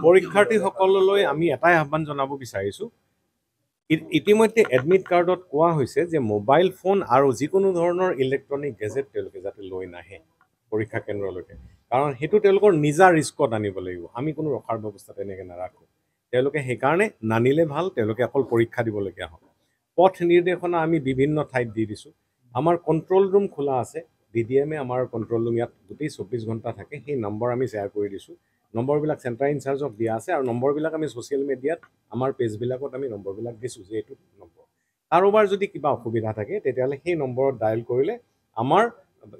পৰীক্ষাৰ্থীসকললৈ আমি এটাই আহ্বান জনাব বিচাৰিছোঁ ইতিমধ্যে এডমিট কাৰ্ডত কোৱা হৈছে যে মোবাইল ফোন আৰু যিকোনো ধৰণৰ ইলেক্ট্ৰনিক গেজেট তেওঁলোকে যাতে লৈ নাহে পৰীক্ষা কেন্দ্ৰলৈকে কাৰণ সেইটো তেওঁলোকৰ নিজা ৰিস্কত আনিব লাগিব আমি কোনো ৰখাৰ ব্যৱস্থা তেনেকৈ নাৰাখোঁ তেওঁলোকে সেইকাৰণে নানিলে ভাল তেওঁলোকে অকল পৰীক্ষা দিবলগীয়া হয় পথ নিৰ্দেশনা আমি বিভিন্ন ঠাইত দি দিছোঁ আমাৰ কণ্ট্ৰল ৰুম খোলা আছে DDM আমাৰ কণ্ট্ৰল ৰুম ইয়াত গোটেই 24 ঘণ্টা থাকে সেই নম্বৰ আমি শ্বেয়াৰ কৰি দিছোঁ নম্বৰবিলাক চেণ্টাৰ ইনচাৰ্জক দিয়া আছে আৰু নম্বৰবিলাক আমি ছ'চিয়েল মিডিয়াত আমাৰ পেজবিলাকত আমি নম্বৰবিলাক দিছোঁ যে এইটো নম্বৰ কাৰোবাৰ যদি কিবা অসুবিধা থাকে তেতিয়াহ'লে সেই নম্বৰত ডায়েল কৰিলে আমাৰ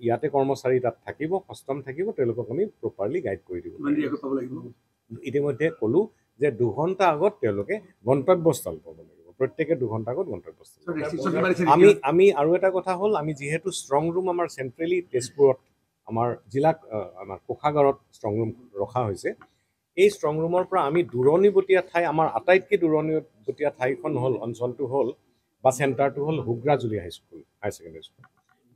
ইয়াতে কৰ্মচাৰী তাত থাকিব সষ্টম থাকিব তেওঁলোকক আমি প্ৰপাৰলি গাইড কৰি দিব ইতিমধ্যে ক'লোঁ যে 2 ঘণ্টা আগত তেওঁলোকে গন্তব্যস্থল পাব লাগিব প্ৰত্যেকে 2 ঘণ্টা আগত গন্তব্যস্থল আমি আৰু এটা কথা হ'ল আমি যিহেতু ষ্ট্ৰং ৰুম আমাৰ চেণ্ট্ৰেলি তেজপুৰত আমাৰ জিলাত আমাৰ কোষাগাৰত ষ্ট্ৰং ৰুম ৰখা হৈছে এই ষ্ট্ৰং ৰুমৰ পৰা আমি দূৰণিবতীয়া ঠাই আমাৰ আটাইতকৈ দূৰণিবতীয়া ঠাইখন হ'ল অঞ্চলটো হ'ল বা চেণ্টাৰটো হ'ল Hugrajuli high school higher secondary school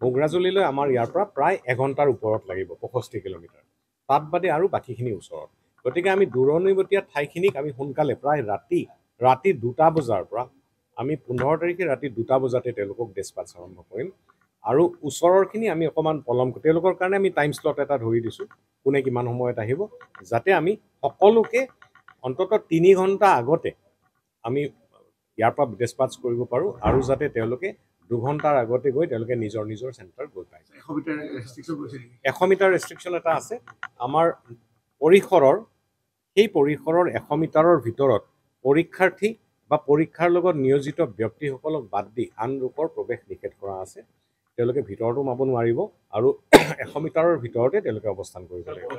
হুগ্ৰাজুলিলৈ আমাৰ ইয়াৰ পৰা প্ৰায় 1 ঘণ্টাৰ ওপৰত লাগিব 65 কিলোমিটাৰ তাত বাদে আৰু বাকীখিনি ওচৰত গতিকে আমি দূৰণিবতীয়া ঠাইখিনিক আমি সোনকালে প্ৰায় ৰাতি 2টা বজাৰ পৰা আমি 15 তাৰিখে ৰাতি 2টা বজাতে তেওঁলোকক ডিছপাচ আৰম্ভ কৰিম আৰু ওচৰৰখিনি আমি অকণমান পলম তেওঁলোকৰ কাৰণে আমি টাইম স্লট এটা ধৰি দিছোঁ কোনে কিমান সময়ত আহিব যাতে আমি সকলোকে অন্ততঃ 3 ঘণ্টা আগতে আমি ইয়াৰ পৰা ডিছপাচ কৰিব পাৰোঁ আৰু যাতে তেওঁলোকে 2 ঘণ্টাৰ আগতে গৈ তেওঁলোকে নিজৰ চেণ্টাৰ গৈ পায় 100 মিটাৰ ৰেষ্ট্ৰিকশ্যন এটা আছে আমাৰ পৰিসৰৰ সেই পৰিসৰৰ 100 মিটাৰৰ ভিতৰত পৰীক্ষাৰ্থী বা পৰীক্ষাৰ লগত নিয়োজিত ব্যক্তিসকলক বাদ দি আন লোকৰ প্ৰৱেশ নিষেধ কৰা আছে তেওঁলোকে ভিতৰতো সোমাব নোৱাৰিব আৰু 100 মিটাৰৰ ভিতৰতে তেওঁলোকে অৱস্থান কৰিব লাগিব